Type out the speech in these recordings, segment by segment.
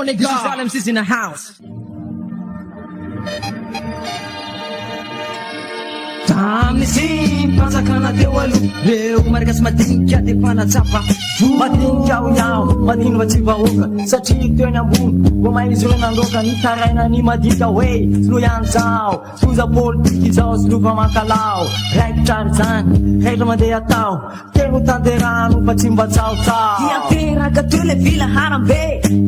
go, nigga. This is all MCs in the house. Tamisi panzakana teo aloha reo marikas madinika de fanatsapa madinika ao iaho madino va tsy vahoaka satria teo ny ambony vo mahay izy reo nandoaka nitaraina ny madika hoe silo ihany zao soza politiky zao silova makalao raikitra ry zany raitra mandeha atao telo tanterano fa tsy mba tsaotsao tiateraka teo le vila harambe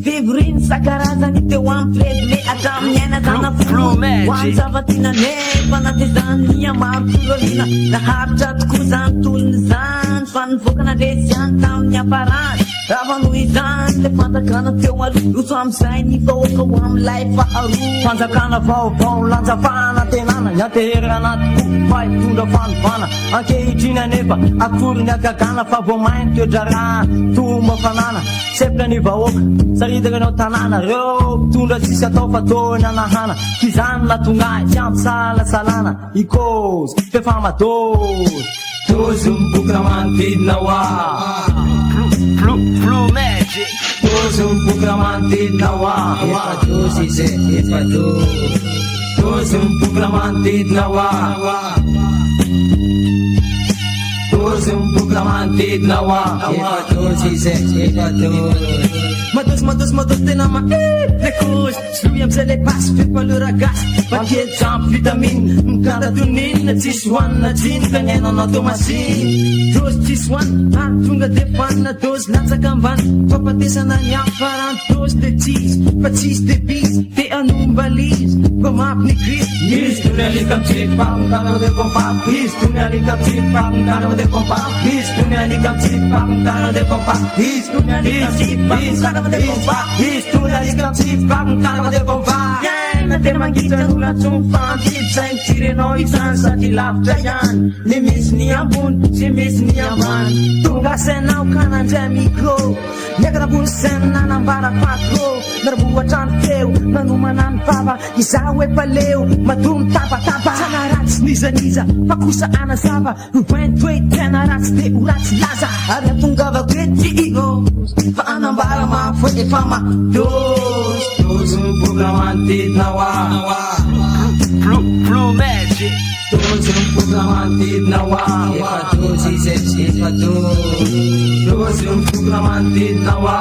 fivoriny sakarazany teo amin'ny fredile atramin'ny aina zana folo hoany zavatina nefa natezany amapololina naharitra tokoa zany tolony zany fa nivokana resy any tamin'ny aparany raha noho izany le fanjakana teo aloha roso amizay ny vahoaka ho amilay faharoa fanjakana vaovao lanjafana tenana nyateherina anaty ko fa hitondra fanovana ankehitriny anefa akory ny akagana fa vo mainy toedrara tomba fanana sepitra ny vahoaka saritaka anao tanàna reo mitondra tsisy atao fa tony anahana kizany latongahy tsy ampy salasalana ikozy fefamadozy tozy mibokona manodidina hoa Blue Magic tozy mibokona manodidina hoa efa tozy zay efa tozy mibokona manodidina hoa tozy mibokona manodidina hoa efa tozy zay efa madozy tena le cause sloy amizay le pasy fepalera gasy pakely jampy vitamine mikanda tonina tsisy hoanina jiny ka nyaina anao teo masiny dozy tsisy hoanina tonga de fanina dozy latsaka ambany fampatesana ny amfarany dozy de tsisy fa tsisy de bisy te anombalizy fa mampy ny grisy izy tony alika mitsipy papinkana de kompapy izy tony alika mitsipy papinkana de kompapy izy tony alika mitsipy papinkana de kompapy izy tony alika mitsipy papinkana de kompapy izy tony alika mitsipy papinkana de kompapy iaina de mangitra nolatsony fantidy zay mitirenao izany sady lavitra ihany ny misy ny ambony sy misy ny ambany tonga sainao ka nandray micro miakana ambony saina nanambara patro naraboatrano teo nanomana ny papa izaho epaleo madomy tapatapa tsana ratsy nizaniza fa kosa anazava voentoe tena ratsy de ho ratsy laza ary atongavako ety fa anambara mafo efa madozy dozy mibokona manodidina hoa Blue Magic dozy mibokona manodidina hoa efa dozy zay efa dozy mibokona manodidina hoa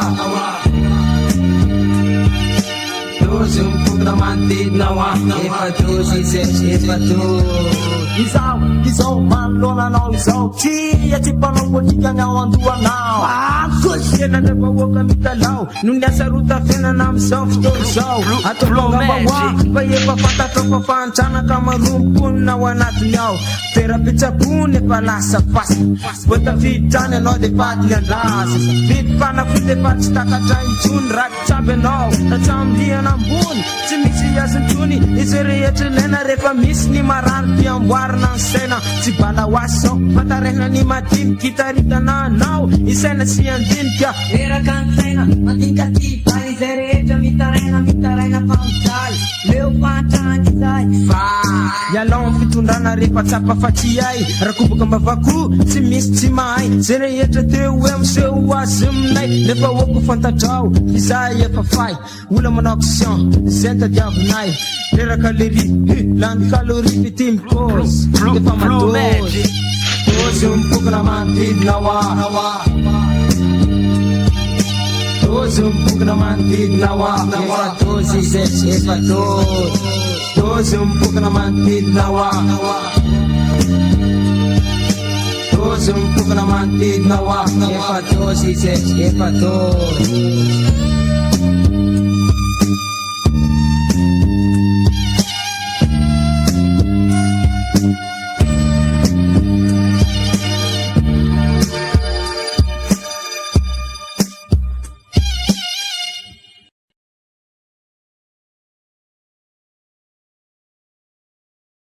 dozy mibokona manodidina hoa efa dozy zay efa izao manolona anao izao tria tsy mpanao politika ny ao andohanao akozy tena le vahoaka mitalao no ny asarota fiainana amizao fotoana zao ataovangavahoa fa efa fantatra fa fanitranaka maromponina ao anatiny ao toera-pitsabony efa lasa fasa voataviditrany anao de fatiny andrasa vidy fanafody efa tsy takatra intsony rakitsaby anao ratsamliana ambony tsy misy azontsony izy rehetra ilaina rehefa misy ny marany mpiamboarina ny saina tsy bala hoasy zao fatarehina ny madiniky hitaritana anao isaina sy andinika eraka ny saina mandinika ty vary izay rehetra mitaraina famojaly leo fantrany izay fa ialao ny fitondrana rehefa tsapa faty ay rakobaka mbavako tsy misy tsy mahay zay rehetra teo hoe miseho azy aminay nefa hoako fantatrao izay efa fay ola manao action zay tadiavinay reraka lery lany kalori fity mikozy efa madozy dozy mibokona manodidina hoa dozy mibokona manodidina hoa efa dozy zay efa dozy mibokona manodidina hoa dozy mibokona manodidina hoa efa dozy zay efa dozy